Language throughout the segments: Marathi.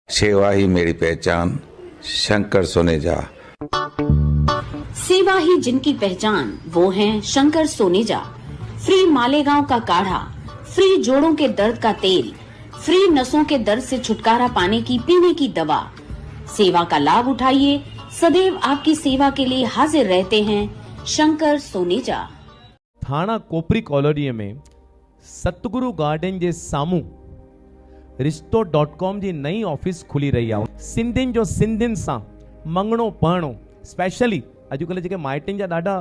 सेवा ही मेरी पहचान, शंकर सोनेजा। सेवा ही जिनकी पहचान, वो हैं शंकर सोनेजा। फ्री मालेगांव का काढ़ा, फ्री जोड़ों के दर्द का तेल, फ्री नसों के दर्द से छुटकारा पाने की पीने की दवा। सेवा का लाभ उठाइए, सदैव आपकी सेवा के लिए हाजिर रहते हैं शंकर सोनेजा। थाणा कोपरी कॉलोनी में सतगुरु गार्डन जे सामू रिश्तो.com जी नई ऑफिस खुली रही है। सिंधियुनि जो सिंधियुनि सां मंगणो पढ़णो, स्पेशली अॼुकल्ह जेके माइटनि जा ॾाढा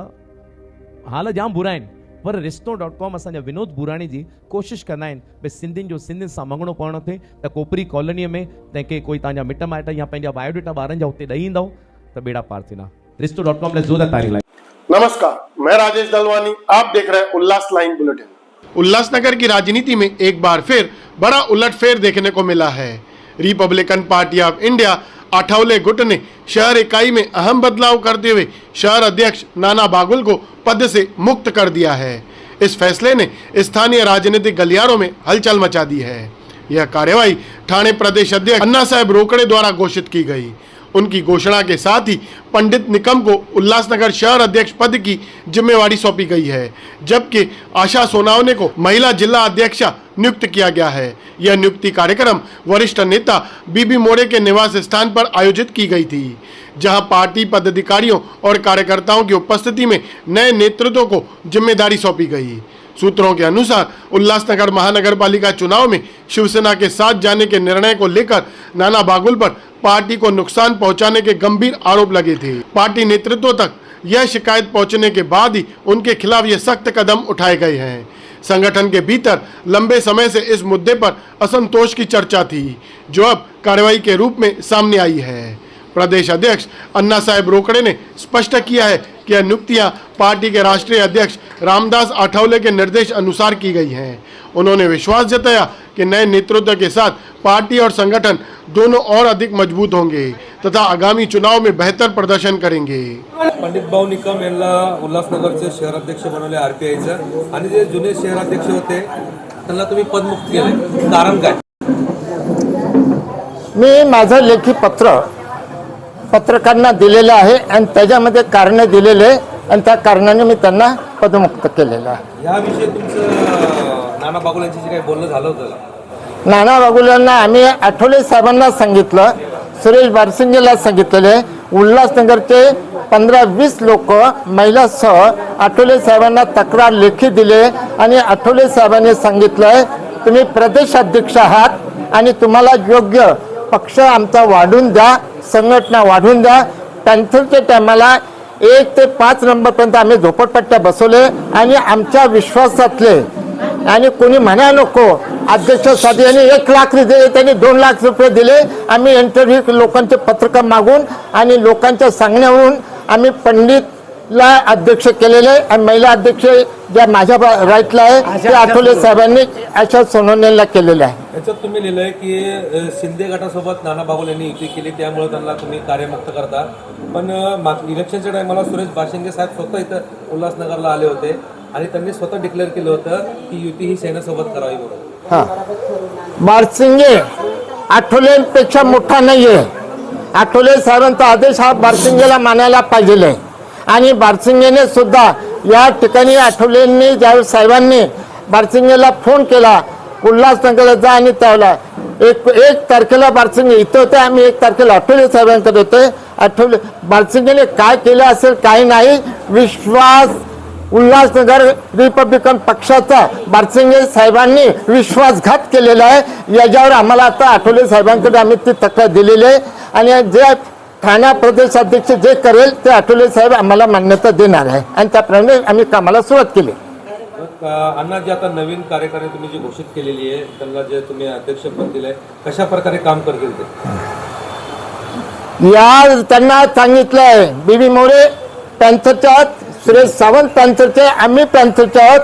हाल जाम बुरा आहिनि, पर रिश्तो.com असांजा विनोद बुराणी जी कोशिशि कंदा आहिनि भई सिंधियुनि जो सिंधियुनि सां मंगणो पढ़णो थिए त कोपरी कॉलोनीअ में तंहिंखे कोई तव्हांजा मिट माइट या पंहिंजा बायोडेटा ॿारनि जा हुते ॾेई ईंदव त बेड़ा पार थींदा। रिश्तो.com ने ज़ोरदार तारीफ़ लाई। नमस्कार, मैं राजेश दलवानी, आप देख रहे हैं उल्लास लाइन बुलेटिन। उल्लासनगर की राजनीति में एक बार फिर बड़ा उलटफेर देखने को मिला है। Republican party of India Athawale गुट ने शहर इकाई में अहम बदलाव करते हुए शहर अध्यक्ष नाना बागुल को पद से मुक्त कर दिया है। इस फैसले ने स्थानीय राजनीतिक गलियारों में हलचल मचा दी है। यह कार्यवाही ठाणे प्रदेश अध्यक्ष अन्ना साहेब रोकड़े द्वारा घोषित की गई। उनकी घोषणा के साथ ही पंडित निकम को उल्लासनगर शहर अध्यक्ष पद की जिम्मेवारी सौंपी गई है, जबकि आशा सोनावने को महिला जिला अध्यक्षा नियुक्त किया गया है। यह नियुक्ति कार्यक्रम वरिष्ठ नेता बीबी मोरे के निवास स्थान पर आयोजित की गई थी, जहां पार्टी पदाधिकारियों और कार्यकर्ताओं की उपस्थिति में नए नेतृत्व को जिम्मेदारी सौंपी गई। सूत्रों के अनुसार उल्लासनगर महानगर पालिका चुनाव में शिवसेना के साथ जाने के निर्णय को लेकर नाना बागुल पर पार्टी को नुकसान पहुंचाने के गंभीर आरोप लगे थे। पार्टी नेतृत्व तक यह शिकायत पहुंचने के बाद ही उनके खिलाफ ये सख्त कदम उठाए गए हैं। संगठन के भीतर लंबे समय से इस मुद्दे पर असंतोष की चर्चा थी, जो अब कार्रवाई के रूप में सामने आई है। प्रदेश अध्यक्ष अन्ना साहेब रोकड़े ने स्पष्ट किया है कि यह नियुक्तियां पार्टी के राष्ट्रीय अध्यक्ष रामदास आठवले के निर्देश अनुसार की गई हैं। उन्होंने विश्वास जताया कि नए नेतृत्व के साथ पार्टी और संगठन दोनों और अधिक मजबूत होंगे तथा आगामी चुनाव में बेहतर प्रदर्शन करेंगे। पंडित भाऊ निकम यांना उल्हासनगरचे शहराध्यक्ष बनवले आरपीआयचं, आणि जे जुने शहराध्यक्ष होते त्यांना तुम्ही पदमुक्त केले, कारण काय? मी माझं लेखी पत्रकारांना दिलेलं आहे आणि त्याच्यामध्ये कारण दिलेले आणि त्या कारणाने मी त्यांना पदमुक्त केलेलं आहे। याविषयी तुमचं नाना बागुल यांच्याशी काही बोलणं झालं होतं का? नाना बागुल यांना आम्ही आठवले साहेबांना सांगितलं, सुरेश बारसिंगेला सांगितलेले, उल्हासनगरचे 15-20 लोक महिलासह आठवले साहेबांना तक्रार लेखी दिले आणि आठवले साहेबांनी सांगितलंय तुम्ही प्रदेश अध्यक्ष आहात आणि तुम्हाला योग्य पक्ष आमचा वाढून द्या, संघटना वाढून द्या। पॅन्थरच्या टायमाला 1 ते 5 नंबरपर्यंत आम्ही झोपडपट्ट्या बसवले आणि आमच्या विश्वासातले आणि कोणी म्हणा नको अध्यक्षासाठी यांनी 1 लाख दिले, त्यांनी 2 लाख रुपये दिले। आम्ही इंटरव्ह्यू लोकांचे पत्रकार मागून आणि लोकांच्या सांगण्यावरून आम्ही पंडितला अध्यक्ष केलेले आणि महिला अध्यक्ष ज्या माझ्या राईटला आहे ते आठवले साहेबांनी आशा सोनवणेला केलेले आहे। याच्यात तुम्ही लिहिलंय की शिंदे गटासोबत नाना बागुल यांनी युती केली, त्यामुळे त्यांना तुम्ही कार्यमुक्त करता। पण इलेक्शनच्या टायमाला सुरेश बारसिंगे साहेब स्वतः इथं उल्हासनगरला आले होते आणि त्यांनी स्वतः डिक्लेअर केलं होतं की युती ही सेनेसोबत करावी म्हणून। हां, बारसिंगे आठवलेपेक्षा मोठा नाहीये। आठवले साहेबांचा आदेश हा बारसिंगेला मानायला पाहिजे आणि बारसिंगेने सुद्धा या ठिकाणी आठवलेंनी ज्यावेळेस साहेबांनी बारसिंगेला फोन केला उल्हासनगरला जा आणि त्यावेळेला एक तारखेला बारसिंगे इथं होते, आम्ही 1 तारखेला आठवले साहेबांकडे होते। आठवले बारसिंगेने काय केलं असेल काही नाही, विश्वास उल्हासनगर रिपब्लिकन पक्षाचा बारसिंगे साहेबांनी विश्वासघात केलेला आहे। याच्यावर आम्हाला आता आठवले साहेबांकडे आम्ही ती तक्रार दिलेली आहे आणि जे ठाणा प्रदेश अध्यक्ष जे करेल ते आठवले साहेब आम्हाला मान्यता देणार आहे आणि त्याप्रमाणे आम्ही कामाला सुरुवात केली। अण्णा जी आता नवीन कार्यकारी तुम्ही जी घोषित केलेली आहे, त्यांना जे तुम्ही अध्यक्षपद दिलंय, कशा प्रकारे काम करतील ते? या त्यांना सांगितलंय बीबी मोरे पॅन्थरच्या आहोत, सुरेश सावंत पॅन्थरचे, आम्ही पॅन्थरचे आहोत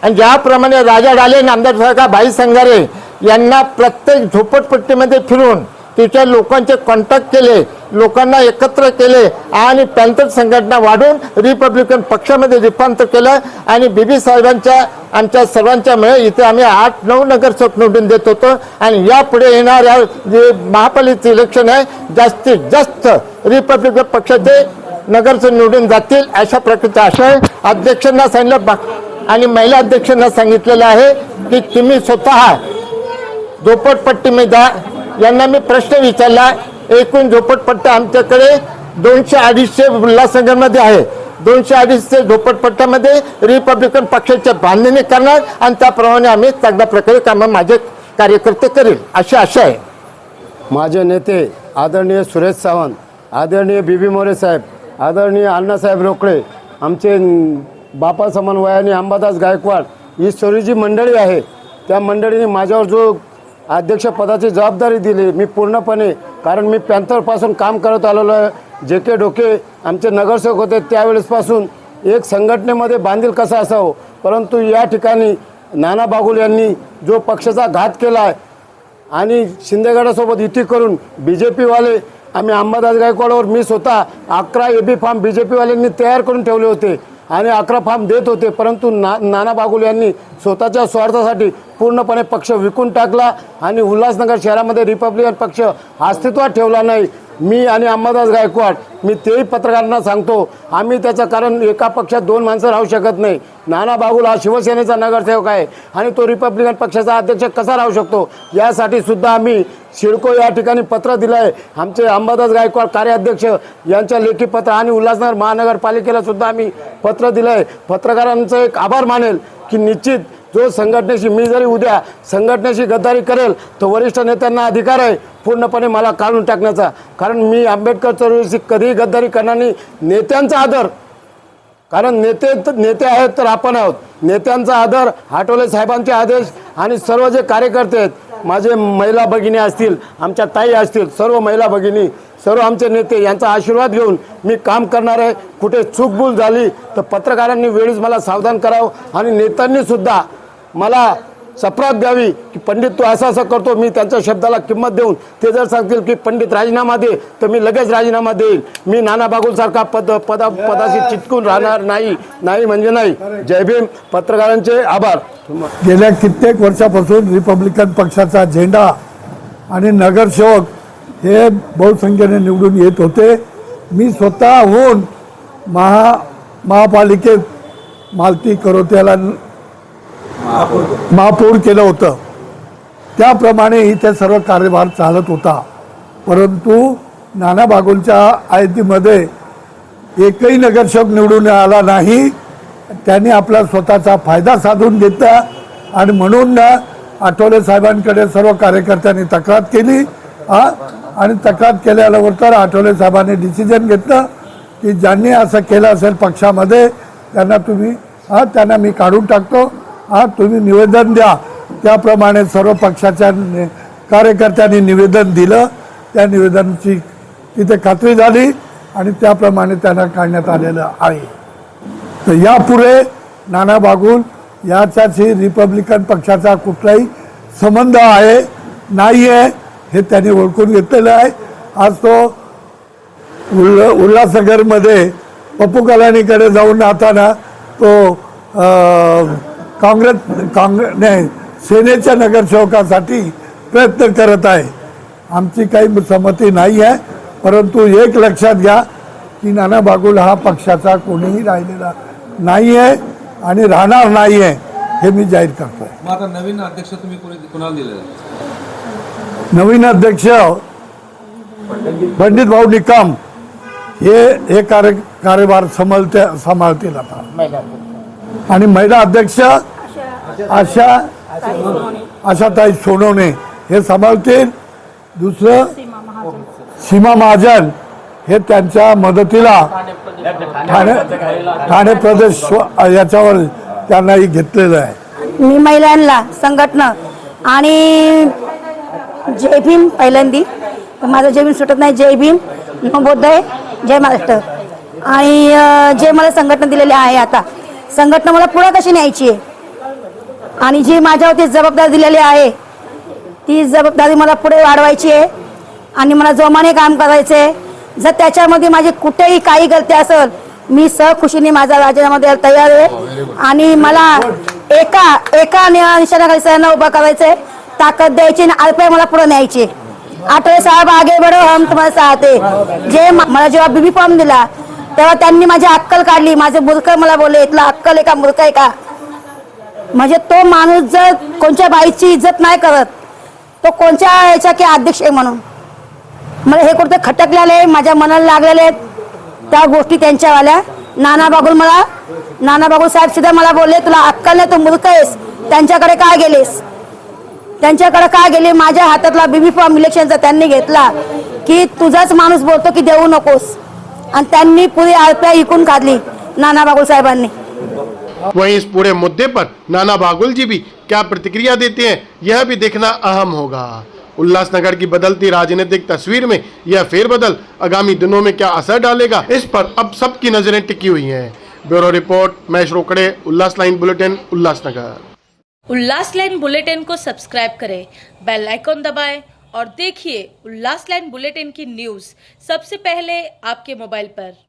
आणि ज्याप्रमाणे राजा डाले नामदार साहेब भाई संघारे यांना प्रत्येक झोपडपट्टीमध्ये फिरून तिच्या लोकांचे कॉन्टॅक्ट केले, लोकांना एकत्र केले आणि पॅन्थर संघटना वाढून रिपब्लिकन पक्षामध्ये रूपांतर केलं आणि बीबी साहेबांच्या आमच्या सर्वांच्या मिळे इथे आम्ही 8-9 नगरसेवक निवडून देत होतो आणि यापुढे येणाऱ्या जे महापालिकेचे इलेक्शन आहे जास्तीत जास्त रिपब्लिकन पक्षाचे नगरसेवक निवडून जातील अशा प्रकारचा आशय अध्यक्षांना सांगितलं आणि महिला अध्यक्षांना सांगितलेलं आहे की तुम्ही स्वतः झोपडपट्टीमध्ये यांना मी प्रश्न विचारला. एकूण झोपडपट्ट्या आमच्याकडे 200-250 उल्हासनगरमध्ये आहे. 200-250 झोपडपट्ट्यामध्ये रिपब्लिकन पक्षाच्या बांधणी करणार आणि त्याप्रमाणे आम्ही चांगल्या प्रकारे कामं माझे कार्यकर्ते करेल अशी आशा आहे. माझे नेते आदरणीय सुरेश सावंत, आदरणीय बीबी मोरे साहेब, आदरणीय अण्णासाहेब रोकडे, आमचे बापा समान वयाने अंबादास गायकवाड ही सर्व जी मंडळी आहे त्या मंडळीने माझ्यावर जो अध्यक्षपदाची जबाबदारी दिली मी पूर्णपणे, कारण मी पॅन्थरपासून काम करत आलेलो आहे. जे के डोके आमचे नगरसेवक होते त्यावेळेसपासून एक संघटनेमध्ये बांधील कसा असावं, परंतु या ठिकाणी नाना बागुल यांनी जो पक्षाचा घात केला आहे आणि शिंदेगडासोबत युती करून BJPवाले आम्ही अंबादास गायकवाडवर मी स्वतः 11 AB फॉर्म BJPवाल्यांनी तयार करून ठेवले होते आणि 11 फॉर्म देत होते, परंतु नाना बागुल यांनी स्वतःच्या स्वार्थासाठी पूर्णपणे पक्ष विकून टाकला आणि उल्हासनगर शहरामध्ये रिपब्लिकन पक्ष अस्तित्वात ठेवला नाही. मी आणि अंबादास गायकवाड मी तेही पत्रकारांना सांगतो, आम्ही त्याचं कारण एका पक्षात 2 माणसं राहू शकत नाही. नाना बागुल हा शिवसेनेचा नगरसेवक आहे आणि तो रिपब्लिकन पक्षाचा अध्यक्ष कसा राहू शकतो, यासाठी सुद्धा आम्ही सिडको या ठिकाणी पत्र दिलं आहे. आमचे अंबादास गायकवाड कार्याध्यक्ष यांच्या लेखी पत्र आणि उल्हासनगर महानगरपालिकेला सुद्धा आम्ही पत्र दिलं आहे. पत्रकारांचं एक आभार मानेल की निश्चित जो संघटनेशी मी जरी उद्या संघटनेशी गद्दारी करेल तर वरिष्ठ नेत्यांना अधिकार आहे पूर्णपणे मला काढून टाकण्याचा, कारण मी आंबेडकर चळवळीशी कधीही गद्दारी करणार नाही. नेत्यांचा आदर, कारण नेते आहेत तर आपण आहोत. नेत्यांचा आदर, आठवले साहेबांचे आदेश आणि सर्व जे कार्यकर्ते आहेत, माझे महिला भगिनी असतील, आमच्या ताई असतील, सर्व महिला भगिनी, सर्व आमचे नेते यांचा आशीर्वाद घेऊन मी काम करणार आहे. कुठे चूकभूल झाली तर पत्रकारांनी वेळीच मला सावधान करावं आणि नेत्यांनी सुद्धा मला सप्रात द्यावी की पंडित तू असं असं करतो, मी त्यांच्या शब्दाला किंमत देऊन ते जर सांगतील की पंडित राजीनामा दे तर मी लगेच राजीनामा देईल. मी नाना बागुलसारखा पदाशी चिटकून राहणार नाही म्हणजे नाही. जय भीम. पत्रकारांचे आभार. गेल्या कित्येक वर्षापासून रिपब्लिकन पक्षाचा झेंडा आणि नगरसेवक हे बहुसंख्येने निवडून येत होते. मी स्वतःहून महापालिकेत मालती करोत्याला महापौर केलं होतं. त्याप्रमाणे इथे सर्व कार्यभार चालत होता. परंतु नाना बागुलच्या आयतीमध्ये एकही नगरसेवक निवडून आला नाही. त्यांनी आपला स्वतःचा फायदा साधून घेतला आणि म्हणून आठवले साहेबांकडे सर्व कार्यकर्त्यांनी तक्रार केली आणि तक्रार केल्यानंतर आठवले साहेबांनी डिसिजन घेतलं की ज्यांनी असं केलं असेल पक्षामध्ये त्यांना मी काढून टाकतो, तुम्ही निवेदन द्या. त्याप्रमाणे सर्व पक्षाच्या कार्यकर्त्यांनी निवेदन दिलं. त्या निवेदनाची तिथे खात्री झाली आणि त्याप्रमाणे त्यांना काढण्यात आलेलं आहे. तर यापुढे नाना बागुल याच्याशी रिपब्लिकन पक्षाचा कुठलाही संबंध आहे नाही आहे हे त्यांनी ओळखून घेतलेलं आहे. आज तो उल्हासनगरमध्ये पप्पू कलानीकडे जाऊन राहताना तो काँग्रेस सेनेच्या नगरसेवकासाठी प्रयत्न करत आहे. आमची काही संमती नाही आहे, परंतु एक लक्षात घ्या की नाना बागुल हा पक्षाचा कोणीही राहिलेला नाही आहे आणि राहणार नाही आहे हे मी जाहीर करतोय. मग आता नवीन अध्यक्ष तुम्ही कोणाला दिलेला? नवीन अध्यक्ष पंडित भाऊ निकम हे कार्यभार सांभाळतील आता. आणि महिला अध्यक्ष आशाताई सोनवणे हे सांभाळतील. दुसरं सीमा महाजन हे त्यांच्या मदतीला ठाणे प्रदेश याच्यावर त्यांनाही घेतलेलं आहे. मी महिलांना संघटना आणि जय भीम पहिल्यांदी माझं जय भीम सुटत नाही. जय भीम, नवोदय, जय महाराष्ट्र आणि जे मला संघटना दिलेली आहे. आता संघटना मला पुढे कशी न्यायची आहे आणि जी माझ्यावरती जबाबदारी दिलेली आहे ती जबाबदारी मला पुढे वाढवायची आहे. आणि मला जोमाने काम करायचे. जर त्याच्यामध्ये माझी कुठेही काही गलती असेल मी सहखुशीने माझा राजीनामा द्यायला तयार आहे. आणि मला एका निशाणाखाली सगळ्यांना उभा करायचंय, ताकद द्यायची आणि आरपीआय मला पुढे न्यायची. आठवले साहेब आगे बढो हम तुम्हाला चाहते. जे मला जेव्हा बीबी फॉर्म दिला तेव्हा त्यांनी माझी अक्कल काढली. माझे मूर्ख मला बोलले इथला अक्कल आहे का मूर्ख आहे का. म्हणजे तो माणूस जर कोणत्या बाईची इज्जत नाही करत तो कोणत्या याच्या की अध्यक्ष आहे म्हणून मला हे कुठे खटकलेले माझ्या मनाला लागलेले त्या गोष्टी त्यांच्यावाल्या. नाना बागुल साहेब सुद्धा मला बोलले तुला अक्कल नाही, तू मूर्ख आहेस, त्यांच्याकडे काय गेलेस. त्यांच्याकडे काय गेले. माझ्या हातातला बीबी फॉर्म इलेक्शनचा त्यांनी घेतला की तुझाच माणूस बोलतो की देऊ नकोस, आणि त्यांनी पुरी आरपीआय इकून काढली नाना बागुल साहेबांनी. वहीं इस पूरे मुद्दे पर नाना बागुल जी भी क्या प्रतिक्रिया देते हैं यह भी देखना अहम होगा. उल्लासनगर की बदलती राजनीतिक तस्वीर में यह फेरबदल आगामी दिनों में क्या असर डालेगा, इस पर अब सबकी नजरें टिकी हुई हैं. ब्यूरो रिपोर्ट, महेश रोकड़े, उल्लास लाइन बुलेटिन, उल्लासनगर. उल्लास लाइन बुलेटिन को सब्सक्राइब करें, बेल आइकॉन दबाएं और देखिए उल्लास लाइन बुलेटिन की न्यूज़ सबसे पहले आपके मोबाइल पर.